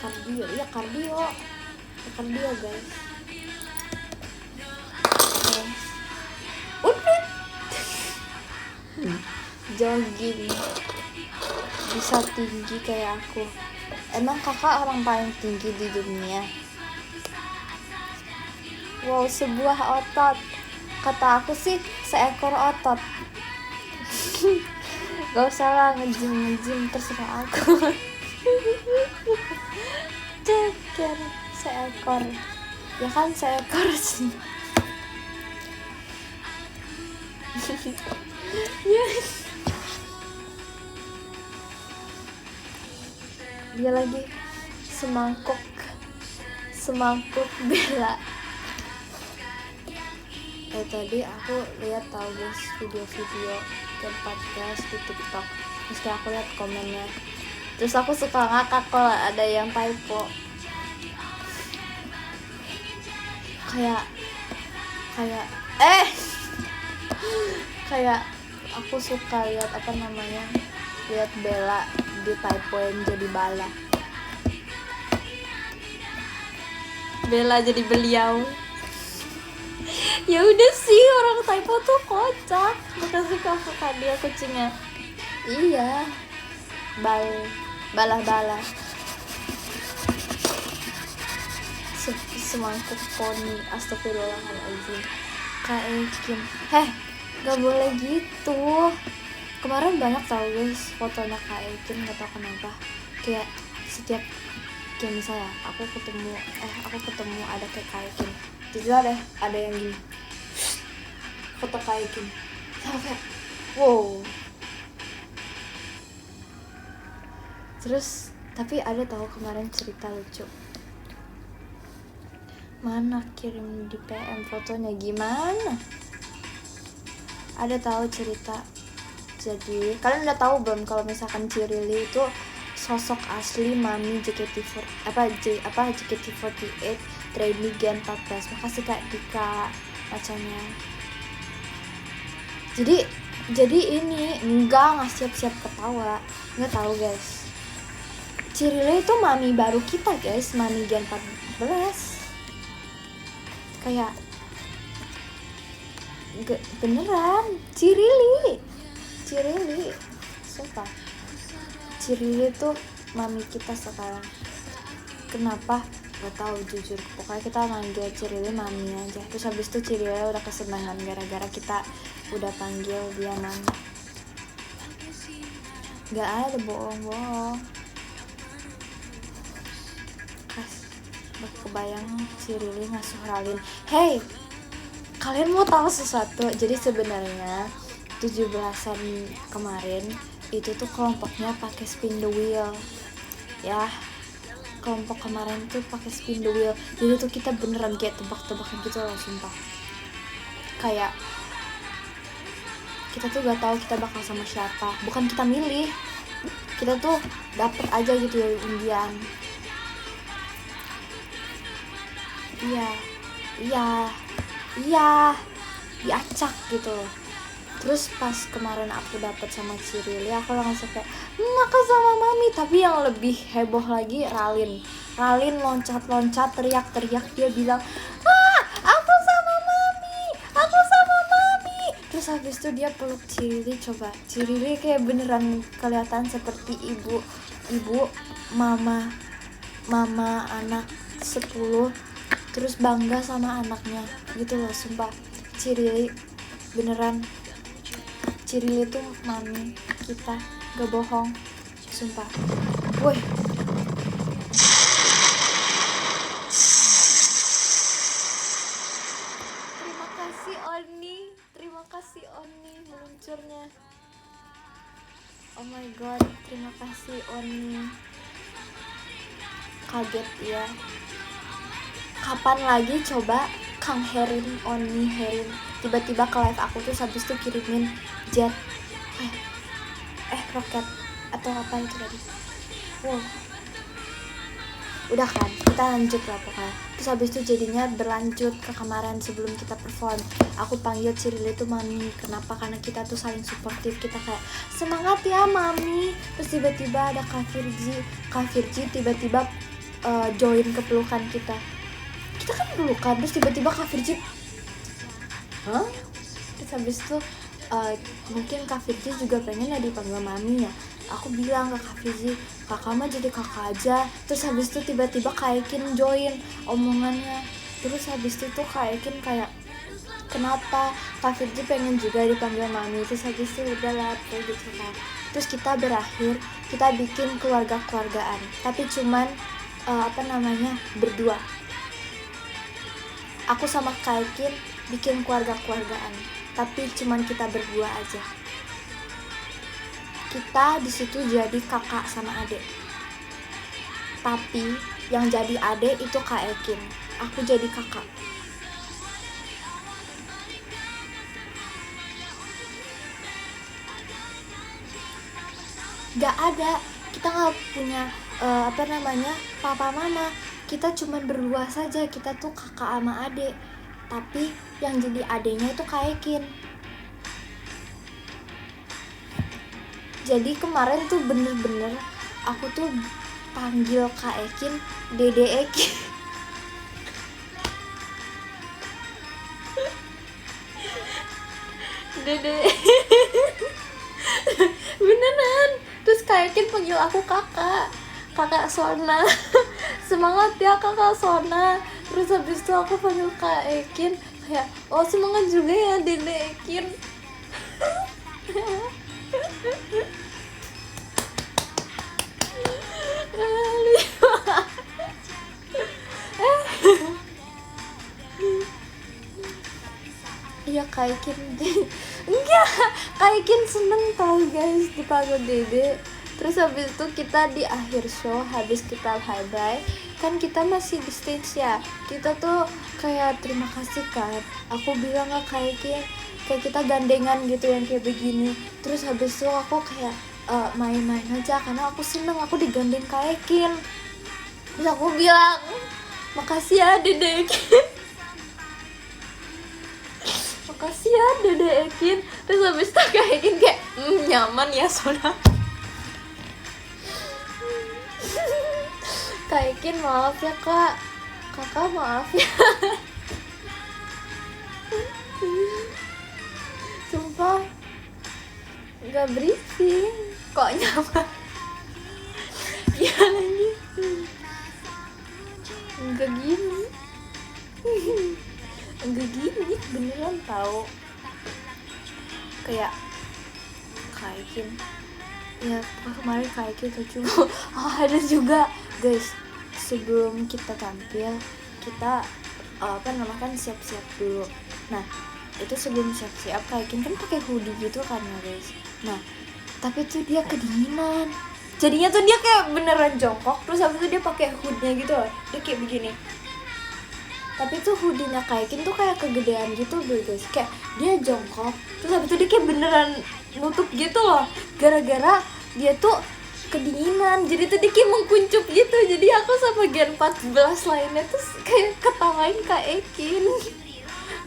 Kardio guys. Udah. Jogging bisa tinggi kayak aku. Emang kakak orang paling tinggi di dunia? Wow, sebuah otot. Kata aku sih seekor otot. Gak usah lah nge-gym terserah aku. Ceker seekor. Ya kan seekor sih. Dia lagi semangkuk bela. Tadi aku lihat tahu guys video-video tempat gas di TikTok. Terus kayak aku lihat komennya. Terus aku suka ngakak kalau ada yang typo. Kayak aku suka lihat lihat Bella di typoin jadi Bala. Bella jadi beliau. Ya udah sih, orang typo tuh kocak. Makasih kakak dia kucingnya. Iya. Bala. Semangkuk poni. Astagfirullahaladzim. Kaekin. Gak boleh gitu. Kemarin banyak tau guys fotonya Kaekin, gak tau kenapa. Kayak setiap misalnya aku ketemu ada kayak Kaekin. Tiba ada yang gini. Foto Kaekin. Sampai wow. Terus tapi ada tahu kemarin cerita lucu. Mana kirim di PM fotonya gimana? Ada tahu cerita. Jadi kalian udah tahu belum kalau misalkan Cirili itu sosok asli mami JKT48 trainee Gen 14. Makasih Kak Dika bacanya. Jadi ini enggak siap-siap ketawa. Enggak tahu guys. Cirile itu mami baru kita guys, mami Gen 14. Kayak beneran Cirile sumpah. Cirile tuh mami kita sekarang. Kenapa? Gak tahu jujur. Pokoknya kita manggil Cirile mami aja. Terus habis itu Cirile udah kesenangan gara-gara kita udah panggil dia mami. Gak ada bohong-bohong. Kebayang Cirile ngasuh Ralin. Hey, kalian mau tahu sesuatu? Jadi sebenarnya 17-an kemarin itu tuh kelompoknya pakai spin the wheel. Ya, kelompok kemarin tuh pakai spin the wheel. Jadi tuh kita beneran kayak tebak-tebakan gitu loh, sumpah. Kayak kita tuh gak tahu kita bakal sama siapa. Bukan kita milih, kita tuh dapet aja gitu ya undian. Iya, diacak gitu loh. Terus pas kemarin aku dapet sama Cirile, aku langsung kayak aku sama mami. Tapi yang lebih heboh lagi Ralin loncat-loncat, teriak-teriak. Dia bilang, aku sama mami. Terus habis itu dia peluk Cirile. Coba Cirile kayak beneran kelihatan seperti ibu mama anak 10, terus bangga sama anaknya gitu loh, sumpah. Cirile beneran, Cirile tuh mami kita, gak bohong, sumpah. Woi, terima kasih Oni meluncurnya. Oh my god, terima kasih Oni. Kaget ya. Kapan lagi coba Kang Herin, Oni Herin tiba-tiba ke live aku tuh habis itu kirimin jet roket atau apa itu tadi. Wow, udah kan, kita lanjut lah pokoknya. Terus habis itu jadinya berlanjut ke kemarin sebelum kita perform. Aku panggil Cirile itu mami. Kenapa? Karena kita tuh saling suportif. Kita kayak semangat ya mami. Terus tiba-tiba ada Kak Virgi tiba-tiba join ke pelukan kita. Kita kan pelukan, terus tiba-tiba Kak Virgi terus habis itu mungkin Kak Virgi juga pengen ya dipanggil mami ya. Aku bilang ke Kak Virgi, kakak mah jadi kakak aja. Terus habis itu tiba-tiba Kak Ekin join omongannya. Terus habis itu tuh Kak Ekin kayak, kenapa Kak Virgi pengen juga dipanggil mami. Terus habis itu udahlah gitu kan. Terus kita berakhir, kita bikin keluarga-keluargaan, tapi cuman berdua. Aku sama Kak Ekin bikin keluarga-keluargaan, tapi cuman kita berdua aja. Kita di situ jadi kakak sama adik. Tapi yang jadi adik itu Kak Ekin. Aku jadi kakak. Gak ada, kita gak punya papa mama. Kita cuma berdua saja, kita tuh kakak sama adik. Tapi yang jadi adiknya itu Kak Ekin. Jadi kemarin tuh bener-bener aku tuh panggil Kak Ekin Dede Ekin. Dede. Beneran. Terus Kak Ekin panggil aku kakak Sona. Semangat ya kakak Sona. Terus habis itu aku panggil Kak Ekin kayak, oh semangat juga ya Dede Ekin. Iya Kak Ekin. Enggak, Kak Ekin seneng tau guys dipanggil Dede. Terus habis itu kita di akhir show, habis kita bye-bye, kan kita masih di stage ya. Kita tuh kayak terima kasih kan. Aku bilang ke Kak Ekin, kayak kita gandengan gitu yang kayak begini. Terus habis itu aku kayak main-main aja karena aku seneng aku digandeng Kak Ekin. Terus aku bilang, makasih ya Dede Ekin. Makasih ya Dede Ekin. Terus habis itu Kak Ekin kayak nyaman ya Sona. Kak Ekin maaf ya Kak. Kakak maaf ya. Sumpah nggak briefing kok nyaman. Ya lagi nggak gini. Enggak gini beneran tahu. Kayak Kaikin ya kemarin Kaikin lucu. Ada juga guys, sebelum kita tampil kita kan siap-siap dulu. Nah itu sebelum siap-siap Kaikin kan pakai hoodie gitu kan ya guys. Nah tapi tuh dia kedinginan, jadinya tuh dia kayak beneran jongkok, terus habis itu dia pakai hoodnya gitu loh, dia kayak begini. Tapi tuh hoodie-nya Kaikin tuh kayak kegedean gitu guys, kayak dia jongkok terus habis itu dia kayak beneran nutup gitu loh, gara-gara dia tuh kedinginan, jadi tuh dia kayak mengkuncup gitu. Jadi aku sama Gen 14 lainnya tuh kayak ketawain Kaikin.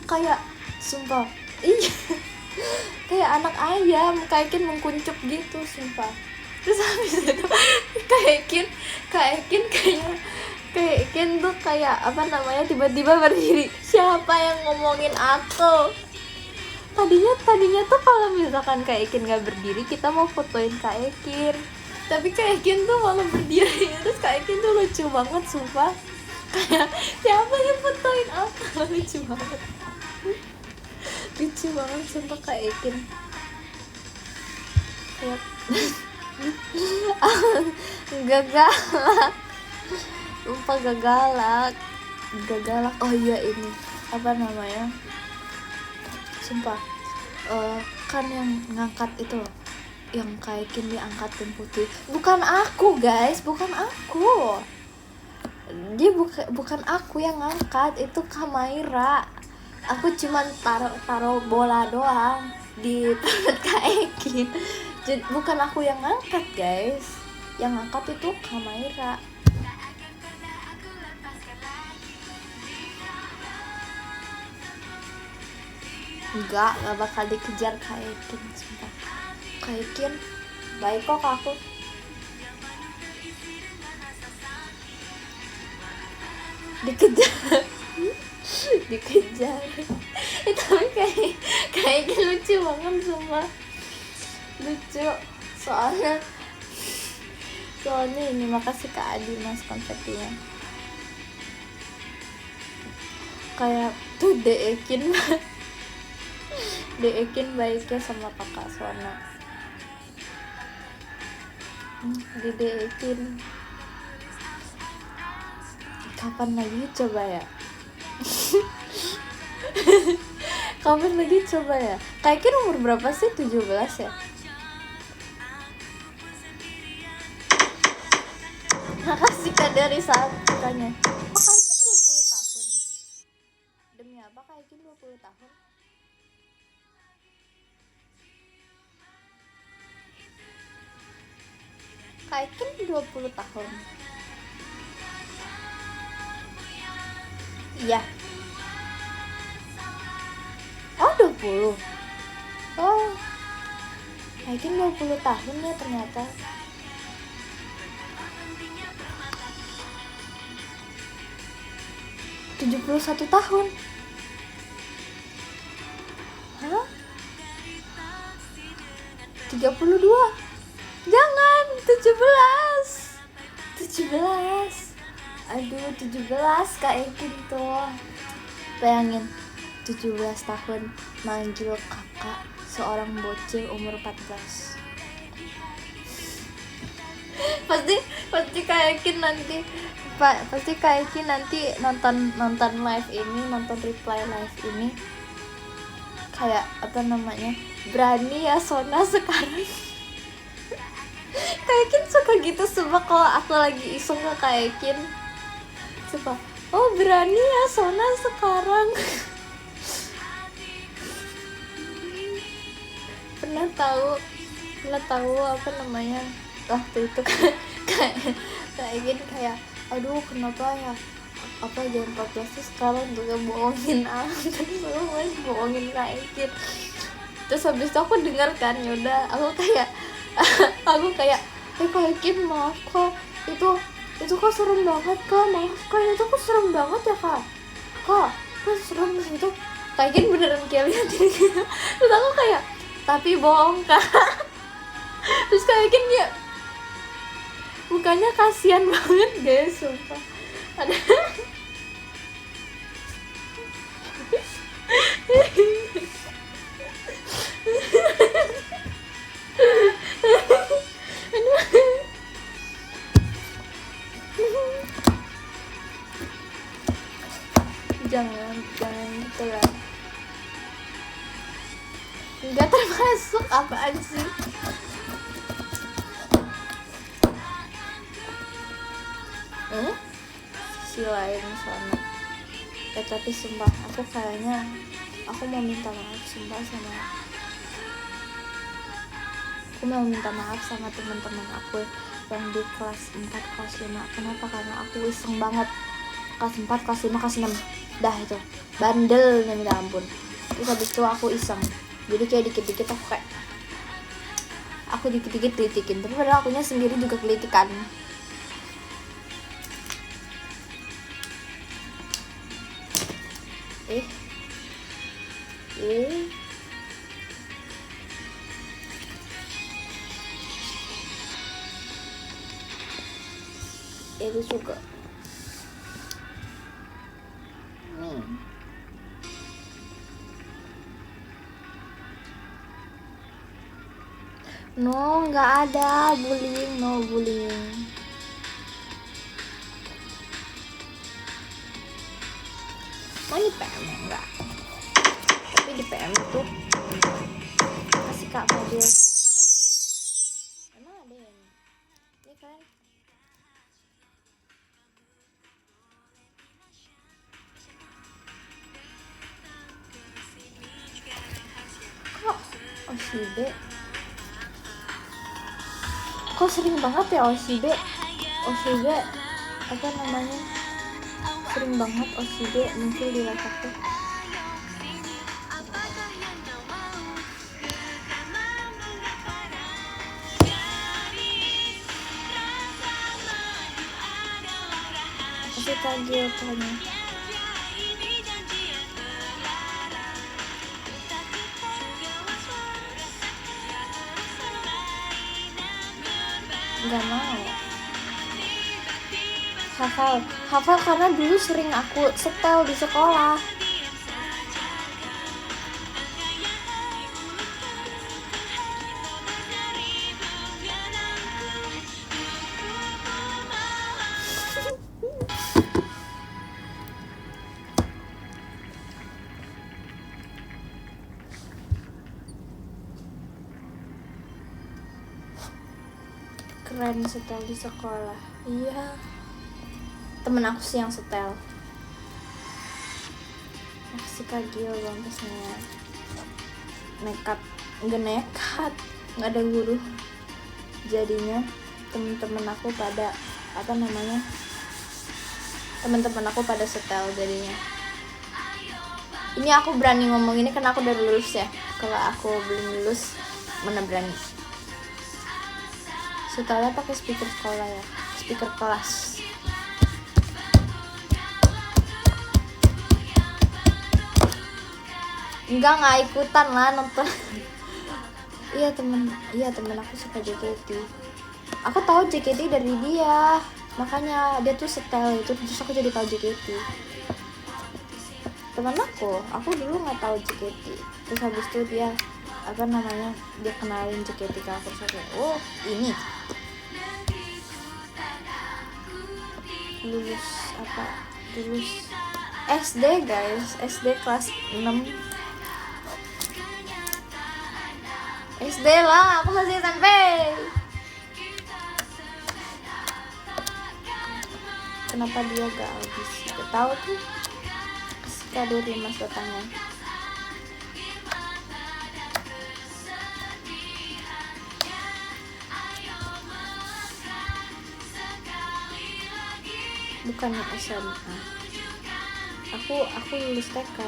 Kayak sumpah iya kayak anak ayam, Kaikin mengkuncup gitu sumpah. Terus habis itu Kaikin Kaikin tuh kayak tiba-tiba berdiri, siapa yang ngomongin aku. Tadinya tuh kalau misalkan Kaikin nggak berdiri kita mau fotoin Kaikin, tapi Kaikin tuh malah berdiri. Terus Kaikin tuh lucu banget sumpah, kayak siapa yang fotoin aku. Lucu banget sumpah Kaikin kayak gak galak sumpah, gak galak. Oh iya ini apa namanya, sumpah kan yang ngangkat itu loh, yang Kaikin diangkatin putih, bukan aku guys, bukan aku. Dia bukan aku yang ngangkat, itu Kamaira. Aku cuman taruh bola doang di perut Kaikin. Jadi bukan aku yang ngangkat guys, yang ngangkat itu Kamaira. Enggak bakal dikejar Kaikin sumpah. Kaikin baik kok ke aku. Dikejar tapi Kaikin lucu banget sumpah, lucu. Soalnya ini makasih Kak Adi mas konfetinya. Kayak tuh Deekin baiknya sama kakak Sona. Deekin kapan lagi coba ya? Kapan lagi coba ya? Kaikin umur berapa sih? 17 ya? Makasih Kak dari saat sukanya. Kaikin 20 tahun. Demi apa Kaikin 20 tahun? Kaikin 20 tahun. Iya. Oh 20. Oh Kaikin 20 tahun ya ternyata. ...71 tahun. Hah? 32. Jangan, 17. Aduh 17 Kaikin tuh. Bayangin 17 tahun manggil kakak seorang bocil umur 14. Pasti Kaikin nanti nonton live ini, nonton reply live ini, kayak apa namanya, berani ya Sona sekarang. Kaikin suka gitu sumpah kalau aku lagi iseng ke Kaikin, sumpah, oh berani ya Sona sekarang. pernah tahu apa namanya, waktu itu Kaikin kayak aduh kenapa ya apa jam 14 tuh sekarang juga bohongin aku terus aku main bohongin Kaikin. Terus habis itu aku dengar kan, yaudah aku kayak aku kayak Kaikin maaf kak, itu kok serem banget kak, maaf kak itu kok serem banget ya kak serem. Terus itu Kaikin beneran kayak liatin gitu. Terus aku kayak tapi bohong kak. Terus Kaikin ya mukanya kasihan banget guys, sumpah. Ada jangan gitu lah, nggak termasuk apaan sih. Sisi lain sana. Tapi sumpah aku kayaknya aku mau minta maaf sumpah sama teman-teman aku yang di kelas 4, kelas 5. Kenapa? Karena aku iseng banget kelas 4, kelas 5, kelas 6 dah itu bandelnya minta ampun. Terus habis itu aku iseng, jadi kayak dikit-dikit aku dikit-dikit kritikin, tapi padahal akunya sendiri juga kritikan. Itu juga no, nggak ada bullying, no bullying. Oh ini PM ya? Enggak, tapi di PM itu kasih Kak Fadil emang ada ya ini kan. Kok OSIB kok sering banget ya OSIB apa namanya, sering banget OSIB muncul di live aku. Kasih tajil tanya. Nggak mau hafal karena dulu sering aku setel di sekolah. Keren setel di sekolah. Iya, temen aku sih yang setel. Makasih Kak Gil bangkesnya. Nekat, nggak ada guru. Jadinya temen-temen aku pada temen-temen aku pada setel jadinya. Ini aku berani ngomong ini karena aku udah lulus ya. Kalau aku belum lulus mana berani. Setelnya pakai speaker sekolah ya, speaker kelas. Nggak ikutan lah nonton. Iya temen aku suka JKT. Aku tahu JKT dari dia, makanya dia tuh setel itu, terus aku jadi tahu JKT. Temen aku dulu nggak tahu JKT, terus habis itu dia dia kenalin JKT ke aku, terus aku oh ini lulus SD guys, SD kelas 6 SD lah, aku masih SMP. Kenapa dia gak habis? Gak tahu tuh. Kasih kado Rimas datangnya. Bukannya SMA. aku lulus TK.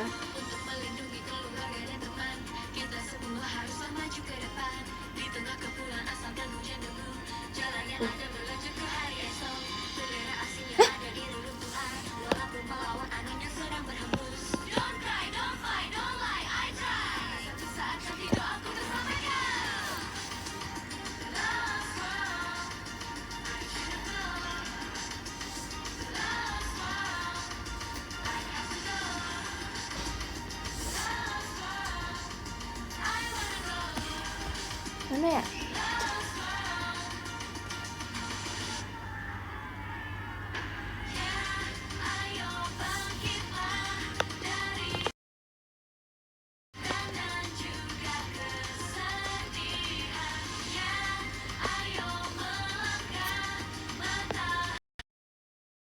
Mana ya?